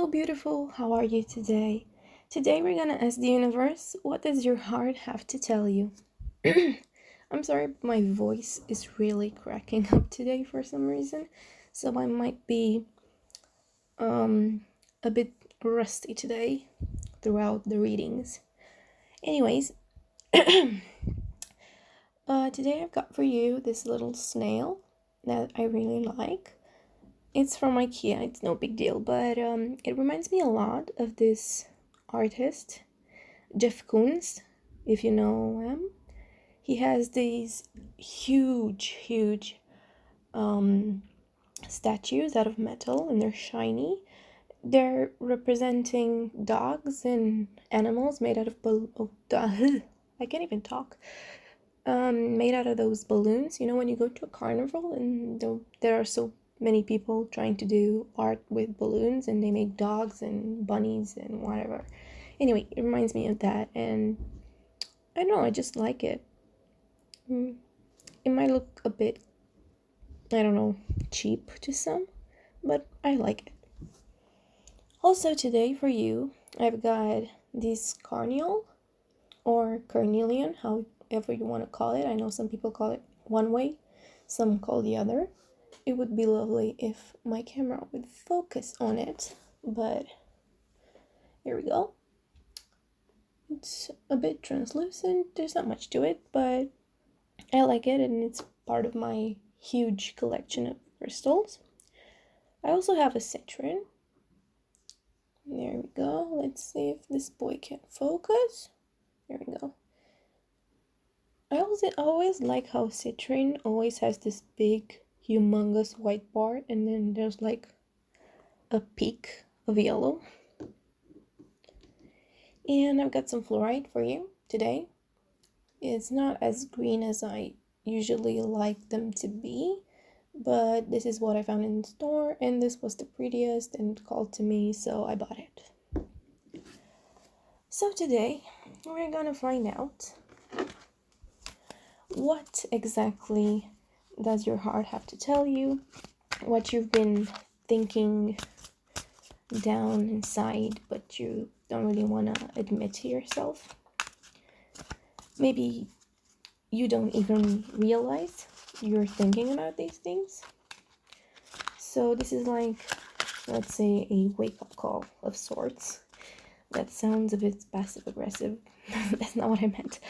Hello, beautiful. How are you today? Today we're gonna ask the universe, what does your heart have to tell you? I'm sorry, but my voice is really cracking up today for some reason, so I might be a bit rusty today throughout the readings. Anyways, today I've got for you this little snail that I really like. It's from IKEA, it's no big deal, but it reminds me a lot of this artist, Jeff Koons, if you know him. He has these huge statues out of metal, and they're shiny. They're representing dogs and animals made out of I can't even talk. Made out of those balloons. You know, when you go to a carnival and there are so many people trying to do art with balloons, and they make dogs and bunnies and whatever. Anyway, it reminds me of that, and I don't know, I just like it. It might look a bit, I don't know, cheap to some, but I like it. Also today for you, I've got this Carnelian or Carnelian, however you want to call it. I know some people call it one way, some call the other. It would be lovely if my camera would focus on it, but here we go. It's a bit translucent, there's not much to it, but I like it, and it's part of my huge collection of crystals. I also have a citrine. There we go. Let's see if this boy can focus. There we go. I always like how citrine always has this big, humongous white bar, and then there's like a peak of yellow. And I've got some fluorite for you today. It's not as green as I usually like them to be, but this is what I found in the store, and this was the prettiest and called to me, so I bought it. So today we're gonna find out, what exactly does your heart have to tell you, what you've been thinking down inside but you don't really want to admit to yourself. Maybe you don't even realize you're thinking about these things. So this is like, let's say, a wake-up call of sorts. That sounds a bit passive-aggressive. That's not what I meant.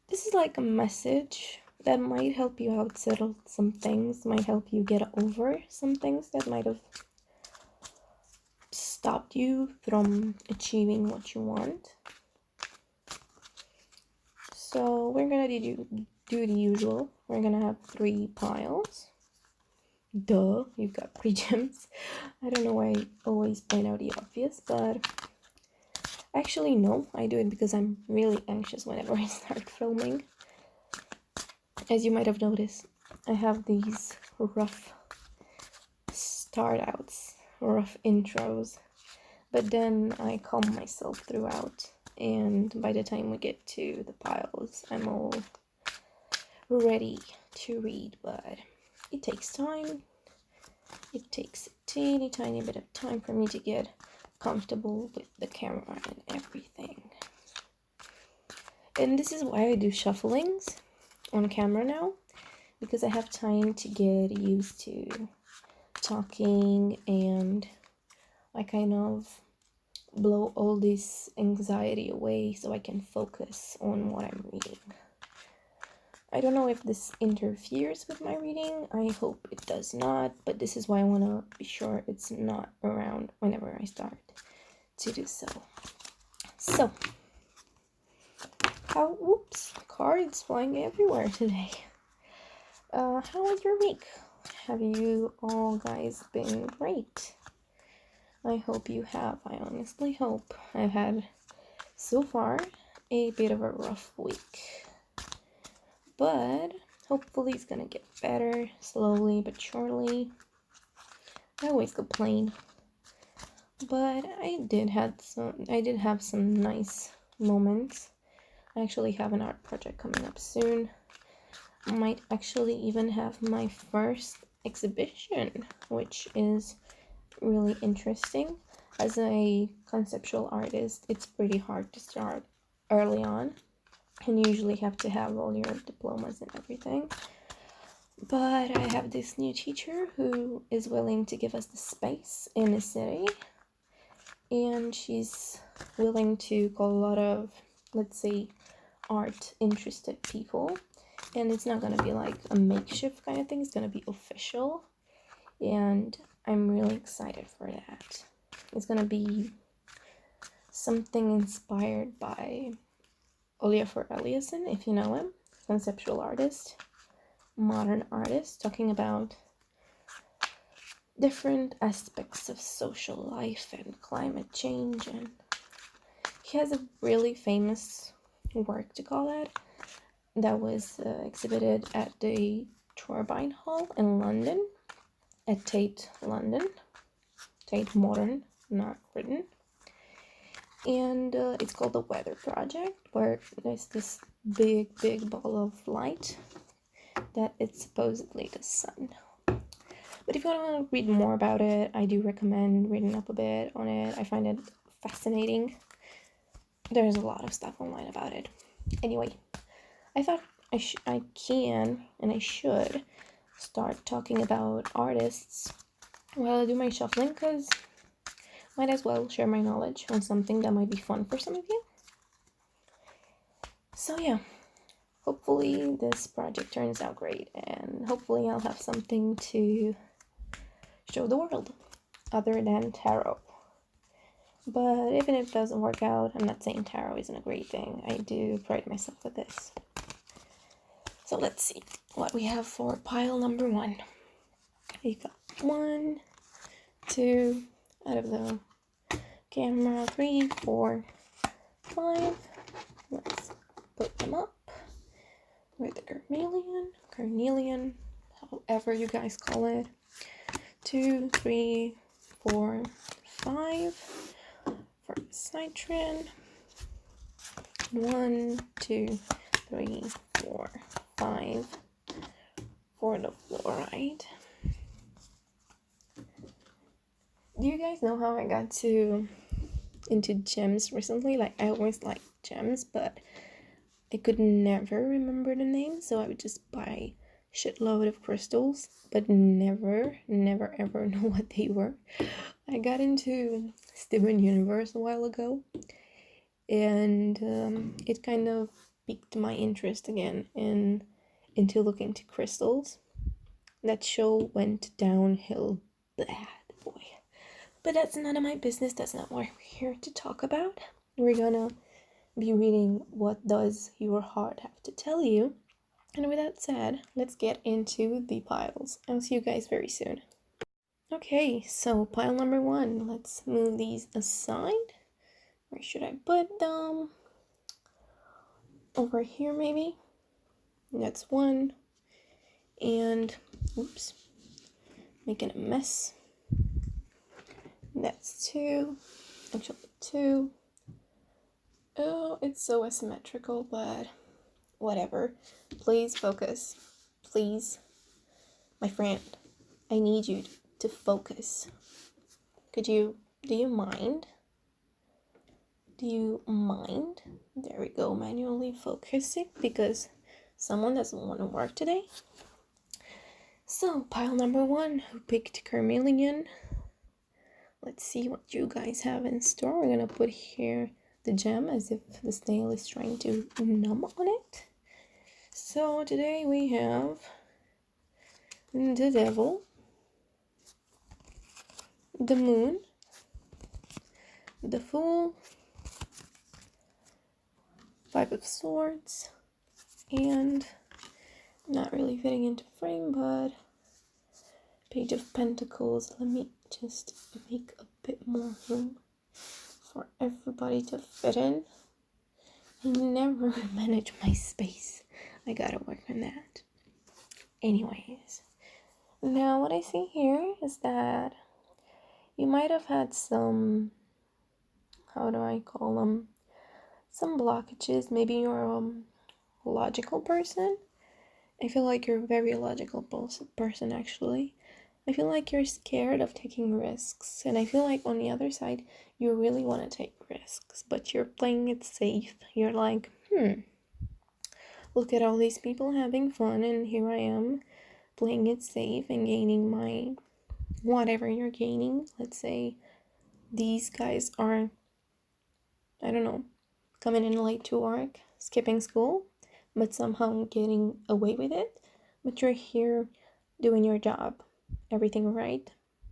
This is like a message that might help you out settle some things, might help you get over some things that might have stopped you from achieving what you want. So we're gonna do the usual. We're gonna have 3 piles. Duh, you've got 3 gems. I don't know why I always point out the obvious, but actually no, I do it because I'm really anxious whenever I start filming. As you might have noticed, I have these rough start outs, rough intros, but then I calm myself throughout, and by the time we get to the piles, I'm all ready to read, but it takes time. It takes a teeny tiny bit of time for me to get comfortable with the camera and everything. And this is why I do shufflings on camera now, because I have time to get used to talking, and I kind of blow all this anxiety away so I can focus on what I'm reading. I don't know if this interferes with my reading. I hope it does not, but this is why I want to be sure it's not around whenever I start to do so. So, cards flying everywhere today. How was your week? Have you all guys been great? I hope you have. I honestly hope. I've had, so far, a bit of a rough week. But hopefully it's gonna get better, slowly but surely. I always complain. But I did have some nice moments. I actually have an art project coming up soon. I might actually even have my first exhibition, which is really interesting. As a conceptual artist, it's pretty hard to start early on, and you usually have to have all your diplomas and everything. But I have this new teacher who is willing to give us the space in the city, and she's willing to call a lot of, let's say, art interested people. And it's not going to be like a makeshift kind of thing, it's going to be official, and I'm really excited for that. It's going to be something inspired by Olafur Eliasson, if you know him, conceptual artist, modern artist, talking about different aspects of social life and climate change. And he has a really famous work to call it that was exhibited at the Turbine Hall in London, at Tate London, Tate Modern, not Britain. And it's called the Weather Project, where there's this big ball of light that is supposedly the sun. But if you want to read more about it, I do recommend reading up a bit on it. I find it fascinating. There's a lot of stuff online about it. Anyway, I thought I can and I should start talking about artists while I do my shuffling, because might as well share my knowledge on something that might be fun for some of you. So yeah, hopefully this project turns out great, and hopefully I'll have something to show the world other than tarot. But even if it doesn't work out, I'm not saying tarot isn't a great thing. I do pride myself with this. So let's see what we have for pile number 1. We got 1, 2, out of the camera, 3, 4, 5. Let's put them up with the Carnelian, however you guys call it. 2, 3, 4, 5 for Citrine. 1, 2, 3, 4, 5 for the Fluorite. Do you guys know how I got into gems recently? Like, I always liked gems, but I could never remember the name, so I would just buy shitload of crystals, but never ever know what they were. I got into Steven Universe a while ago, and it kind of piqued my interest again into looking into crystals. That show went downhill bad, boy. But that's none of my business. That's not what we're here to talk about. We're gonna be reading What Does Your Heart Have to Tell You. And with that said, let's get into the piles. I'll see you guys very soon. Okay, so pile number 1. Let's move these aside. Where should I put them? Over here, maybe? That's 1. And, oops, making a mess. That's 2. Actually, 2. Oh, it's so asymmetrical, but whatever. Please focus. Please. My friend, I need you to focus. Do you mind? Do you mind? There we go, manually focusing, because someone doesn't want to work today. So, pile number 1, who picked Carnelian? Let's see what you guys have in store. We're gonna put here the gem as if the snail is trying to numb on it. So today we have the Devil, the Moon, the Fool, 5 of Swords, and not really fitting into frame, but Page of Pentacles. Let me just make a bit more room for everybody to fit in. I never manage my space. I gotta work on that. Anyways, now what I see here is that you might have had some, how do I call them, some blockages. Maybe you're a logical person. I feel like you're a very logical person, actually. I feel like you're scared of taking risks, and I feel like on the other side, you really want to take risks, but you're playing it safe. You're like, look at all these people having fun, and here I am playing it safe and gaining my whatever you're gaining. Let's say these guys are, I don't know, coming in late to work, skipping school, but somehow getting away with it. But you're here doing your job, everything right.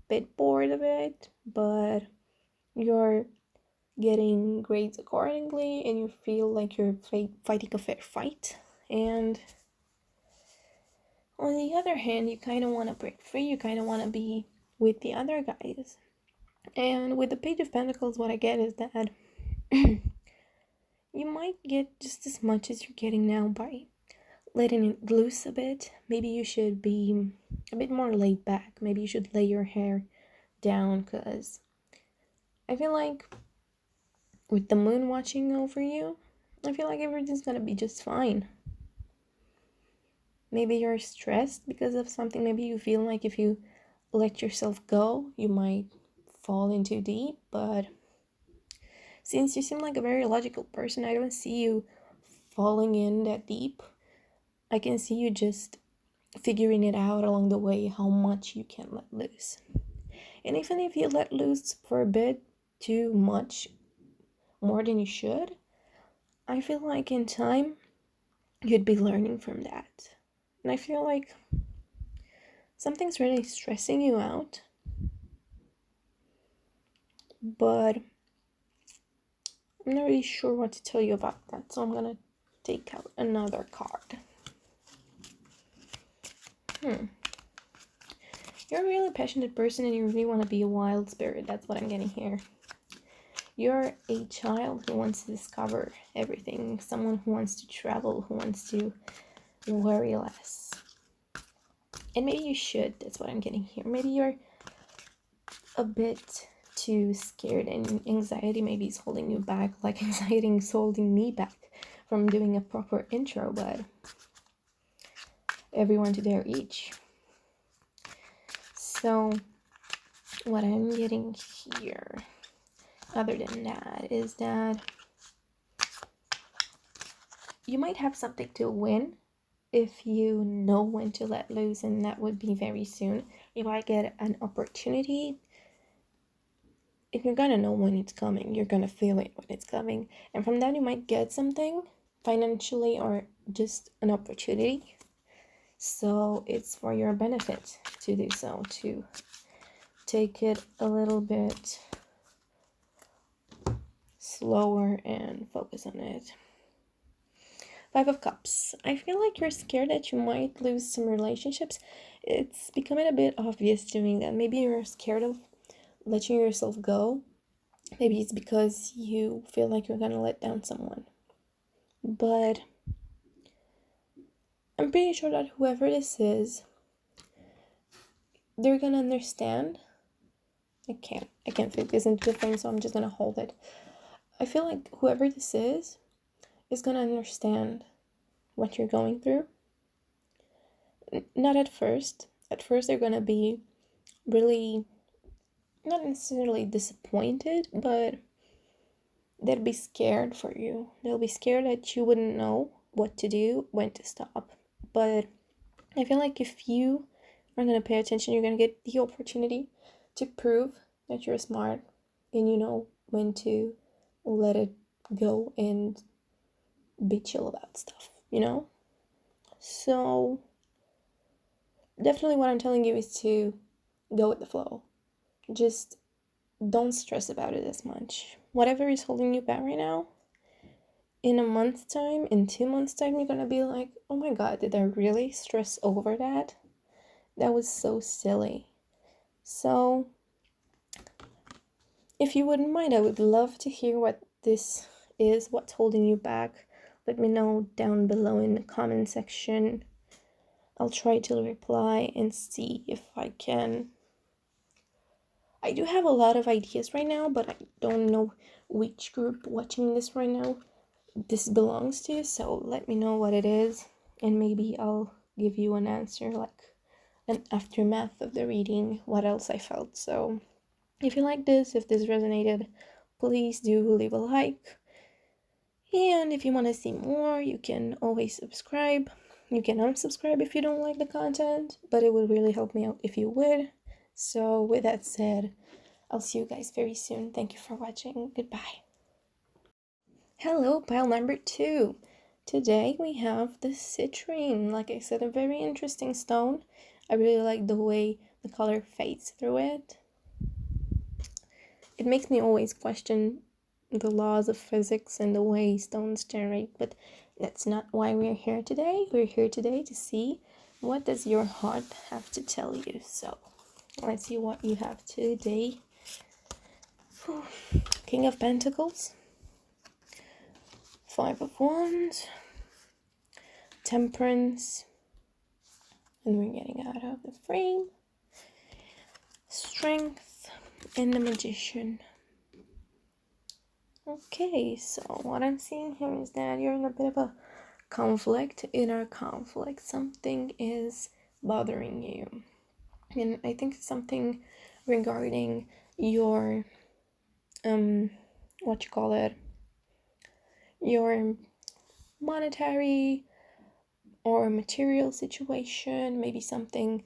Bit bored of it, but you're getting grades accordingly, and you feel like you're fighting a fair fight. And on the other hand, you kind of want to break free. You kind of want to be with the other guys. And with the Page of Pentacles, what I get is that you might get just as much as you're getting now by letting it loose a bit. Maybe you should be a bit more laid back. Maybe you should lay your hair down, because I feel like with the moon watching over you, I feel like everything's gonna be just fine. Maybe you're stressed because of something. Maybe you feel like if you let yourself go, you might fall in too deep. But since you seem like a very logical person, I don't see you falling in that deep. I can see you just figuring it out along the way how much you can let loose. And even if you let loose for a bit too much, more than you should, I feel like in time you'd be learning from that. And I feel like something's really stressing you out, but I'm not really sure what to tell you about that, so I'm gonna take out another card. You're a really passionate person and you really want to be a wild spirit. That's what I'm getting here. You're a child who wants to discover everything. Someone who wants to travel, who wants to worry less. And maybe you should. That's what I'm getting here. Maybe you're a bit too scared and anxiety maybe is holding you back, like anxiety is holding me back from doing a proper intro, but everyone to their each. So what I'm getting here, other than that, is that you might have something to win if you know when to let loose, and that would be very soon. You might get an opportunity. If you're gonna know when it's coming, you're gonna feel it when it's coming, and from that you might get something financially or just an opportunity. So it's for your benefit to do so, to take it a little bit slower and focus on it. 5 of Cups. I feel like you're scared that you might lose some relationships. It's becoming a bit obvious to me that maybe you're scared of letting yourself go. Maybe it's because you feel like you're gonna let down someone. But I'm pretty sure that whoever this is, they're gonna understand. I can't fit this into the frame, so I'm just gonna hold it. I feel like whoever this is gonna understand what you're going through. Not at first. At first they're gonna be really, not necessarily disappointed, but they'll be scared for you. They'll be scared that you wouldn't know what to do, when to stop. But I feel like if you are going to pay attention, you're going to get the opportunity to prove that you're smart and you know when to let it go and be chill about stuff, you know? So definitely what I'm telling you is to go with the flow. Just don't stress about it as much. Whatever is holding you back right now, in a month's time, in 2 months' time, you're gonna be like, oh my god, did I really stress over that? That was so silly. So, if you wouldn't mind, I would love to hear what this is, what's holding you back. Let me know down below in the comment section. I'll try to reply and see if I can. I do have a lot of ideas right now, but I don't know which group watching this right now this belongs to, so let me know what it is and maybe I'll give you an answer, like an aftermath of the reading, what else I felt. So if you like this, if this resonated, please do leave a like. And if you want to see more, you can always subscribe. You can unsubscribe if you don't like the content, but it would really help me out if you would. So with that said, I'll see you guys very soon. Thank you for watching. Goodbye. Hello, pile number 2. Today we have the citrine. Like I said, a very interesting stone. I really like the way the color fades through it. It makes me always question the laws of physics and the way stones generate, but that's not why we're here today. We're here today to see what does your heart have to tell you. So let's see what you have today. King of Pentacles, 5 of Wands, Temperance, and we're getting out of the frame, Strength, and the Magician. Okay, so what I'm seeing here is that you're in a bit of a conflict, inner conflict. Something is bothering you. And I think it's something regarding your, your monetary or material situation. Maybe something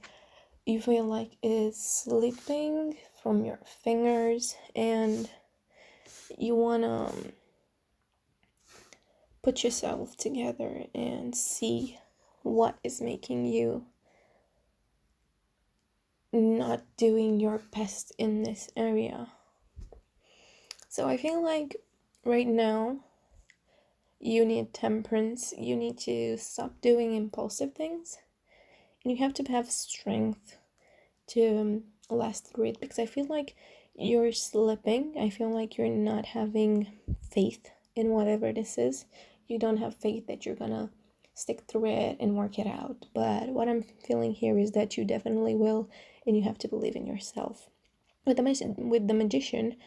you feel like is slipping from your fingers, and you wanna put yourself together and see what is making you not doing your best in this area. So I feel like right now you need temperance. You need to stop doing impulsive things, and you have to have strength to last through it, because I feel like you're slipping. I feel like you're not having faith in whatever this is. You don't have faith that you're gonna stick through it and work it out. But what I'm feeling here is that you definitely will, and you have to believe in yourself. With the Magician,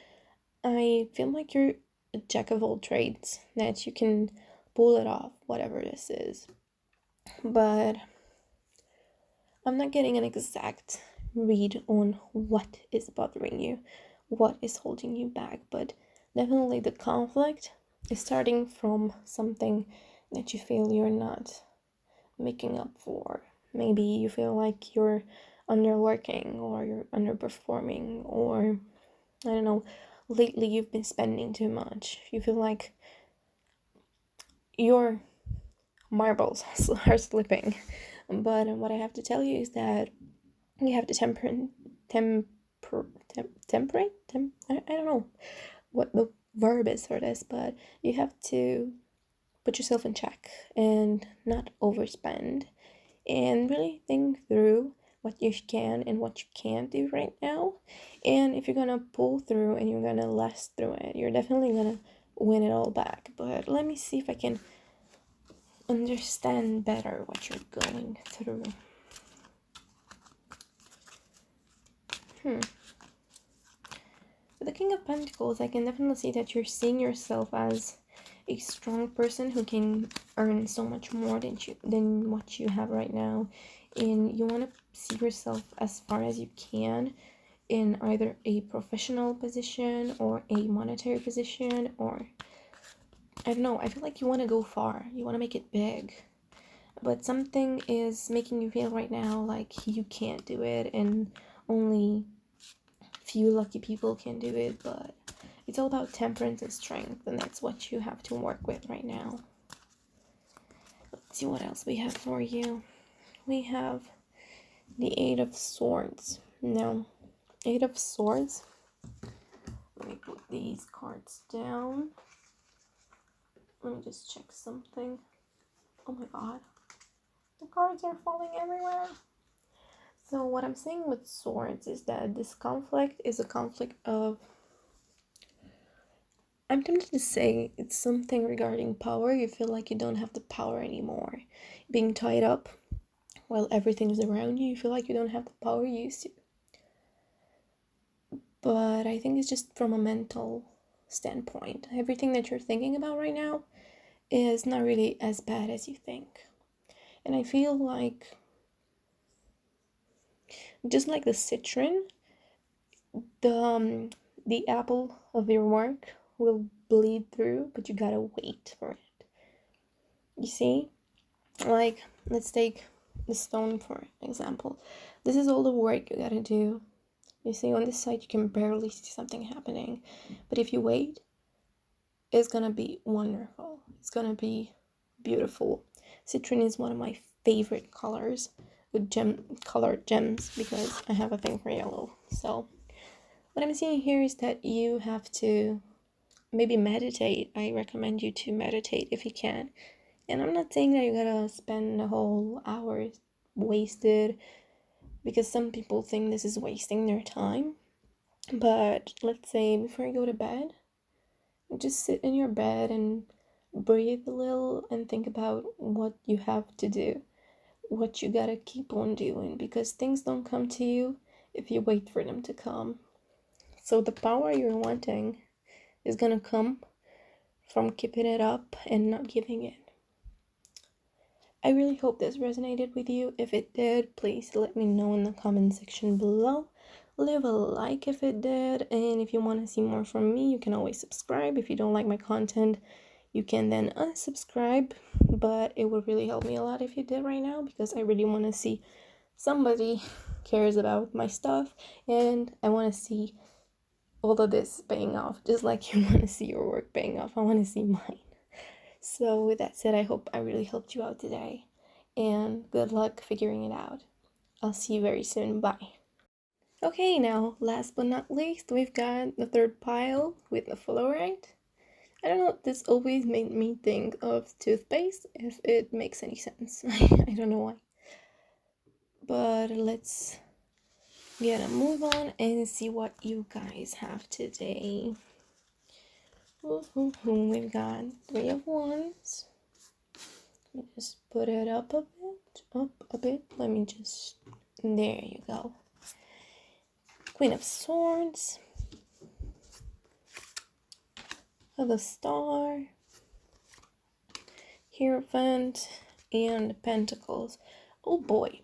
I feel like you're a jack of all trades, that you can pull it off, whatever this is. But I'm not getting an exact read on what is bothering you, what is holding you back, but definitely the conflict is starting from something that you feel you're not making up for. Maybe you feel like you're underworking, or you're underperforming, or I don't know, lately you've been spending too much. You feel like your marbles are slipping. But what I have to tell you is that you have to temperate. I don't know what the verb is for this, but you have to put yourself in check and not overspend, and really think through what you can and what you can't do right now. And if you're gonna pull through and you're gonna last through it, you're definitely gonna win it all back. But let me see if I can understand better what you're going through. With the King of Pentacles, I can definitely see that you're seeing yourself as a strong person who can earn so much more than what you have right now, and you want to see yourself as far as you can in either a professional position or a monetary position, or I don't know, I feel like you want to go far, you want to make it big, but something is making you feel right now like you can't do it, and only few lucky people can do it. But it's all about temperance and strength, and that's what you have to work with right now. Let's see what else we have for you. We have the 8 of Swords. Now, 8 of Swords. Let me put these cards down. Let me just check something. Oh my god. The cards are falling everywhere. So what I'm saying with Swords is that this conflict is a conflict of, I'm tempted to say it's something regarding power. You feel like you don't have the power anymore. Being tied up while everything is around you, you feel like you don't have the power you used to. But I think it's just from a mental standpoint. Everything that you're thinking about right now is not really as bad as you think. And I feel like Just like the citrine, the apple of your work will bleed through, but you gotta wait for it. You see? Like, let's take the stone for example. This is all the work you gotta do. You see, on this side you can barely see something happening, but if you wait, it's gonna be wonderful. It's gonna be beautiful. Citrine is one of my favorite colors with colored gems because I have a thing for yellow. So what I'm seeing here is that you have to maybe meditate. I recommend you to meditate if you can. And I'm not saying that you gotta spend a whole hour wasted, because some people think this is wasting their time. But let's say before you go to bed, just sit in your bed and breathe a little and think about what you have to do, what you gotta keep on doing, because things don't come to you if you wait for them to come. So the power you're wanting is gonna come from keeping it up and not giving in. I really hope this resonated with you. If it did, please let me know in the comment section below. Leave a like if it did, and if you want to see more from me, you can always subscribe. If you don't like my content, you can then unsubscribe, but it would really help me a lot if you did right now, because I really want to see somebody cares about my stuff, and I want to see all of this paying off, just like you want to see your work paying off. I want to see mine. So with that said, I hope I really helped you out today, and good luck figuring it out. I'll see you very soon. Bye. Okay, now last but not least, we've got the third pile with the fluorite. I don't know, this always made me think of toothpaste, if it makes any sense. I don't know why. But let's get a move on and see what you guys have today. We've got 3 of Wands. Let me just put it up a bit. Let me just, there you go. Queen of Swords. The Star. Hierophant. And Pentacles. Oh boy.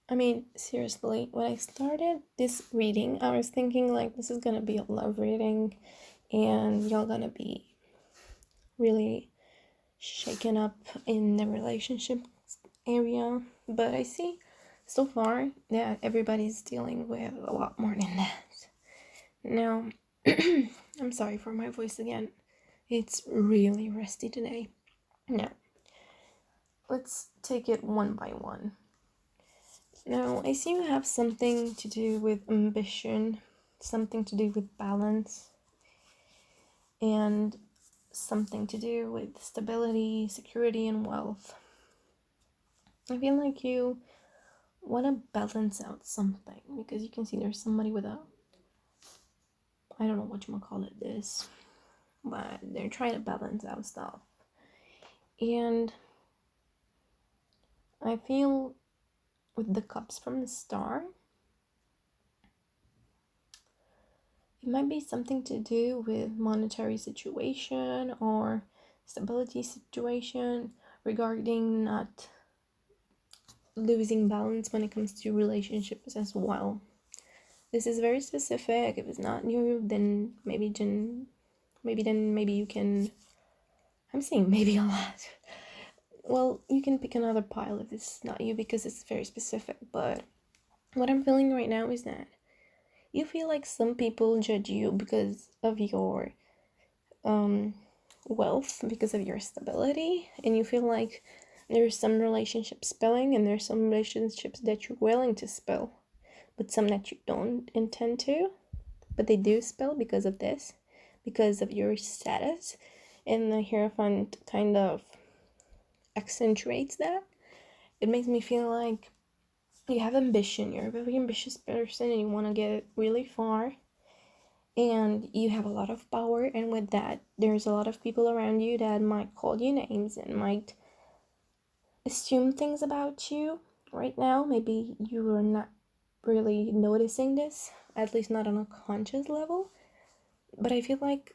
I mean, seriously, when I started this reading, I was thinking like this is gonna be a love reading and y'all gonna be really shaken up in the relationship area, but I see so far that everybody's dealing with a lot more than that. Now, I'm sorry for my voice again. It's really rusty today. Now, let's take it one by one. Now, I see you have something to do with ambition, something to do with balance, and something to do with stability, security, and wealth. I feel like you want to balance out something, because you can see there's somebody with a, I don't know what you might call it this, but they're trying to balance out stuff. And I feel with the cups from the Star, it might be something to do with monetary situation or stability situation regarding not losing balance when it comes to relationships as well. This is very specific. If it's not you, then maybe you can, I'm saying maybe a lot. Well, you can pick another pile if it's not you, because it's very specific. But what I'm feeling right now is that you feel like some people judge you because of your wealth, because of your stability, and you feel like there's some relationships spilling, and there's some relationships that you're willing to spill, but some that you don't intend to, but they do spill because of this, because of your status. And the Hierophant kind of accentuates that. It makes me feel like you have ambition, you're a very ambitious person, and you want to get really far, and you have a lot of power, and with that there's a lot of people around you that might call you names and might assume things about you right now. Maybe you are not really noticing this, at least not on a conscious level, but I feel like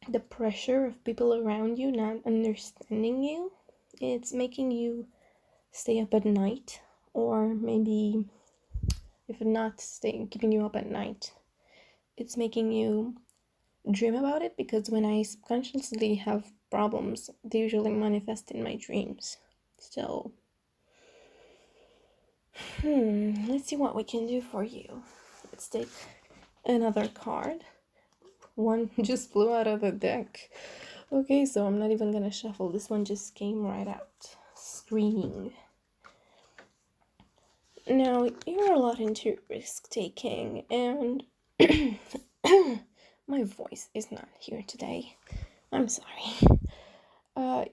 the pressure of people around you not understanding you, it's making you stay up at night, or maybe if not keeping you up at night, it's making you dream about it, because when I subconsciously have problems, they usually manifest in my dreams. So, let's see what we can do for you. Let's take another card. One just flew out of the deck. Okay, so I'm not even gonna shuffle. This one just came right out, screaming. Now, you're a lot into risk-taking, and my voice is not here today. I'm sorry.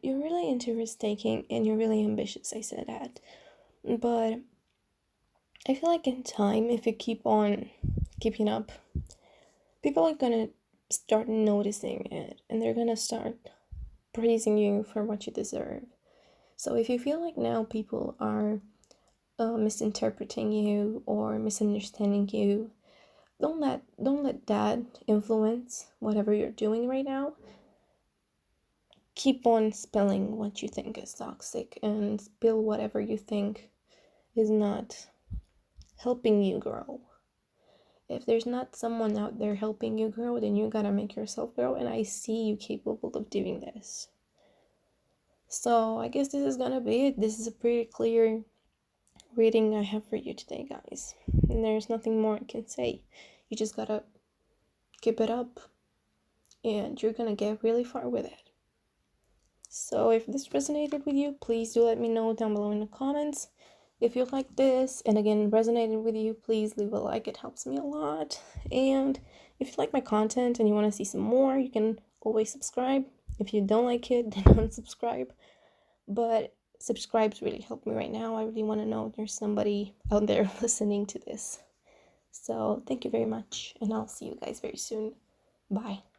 You're really into risk-taking, and you're really ambitious, I said that. But I feel like in time, if you keep on keeping up, people are gonna start noticing it, and they're gonna start praising you for what you deserve. So if you feel like now people are misinterpreting you or misunderstanding you, don't let that influence whatever you're doing right now. Keep on spelling what you think is toxic and spill whatever you think is not helping you grow. If there's not someone out there helping you grow, then you gotta make yourself grow, and I see you capable of doing this. So I guess this is gonna be it. This is a pretty clear reading I have for you today, guys. And there's nothing more I can say. You just gotta keep it up, and you're gonna get really far with it. So if this resonated with you, please do let me know down below in the comments. If you like this, and again, resonated with you, please leave a like. It helps me a lot. And if you like my content and you want to see some more, you can always subscribe. If you don't like it, then unsubscribe. But subscribes really help me right now. I really want to know if there's somebody out there listening to this. So thank you very much, and I'll see you guys very soon. Bye.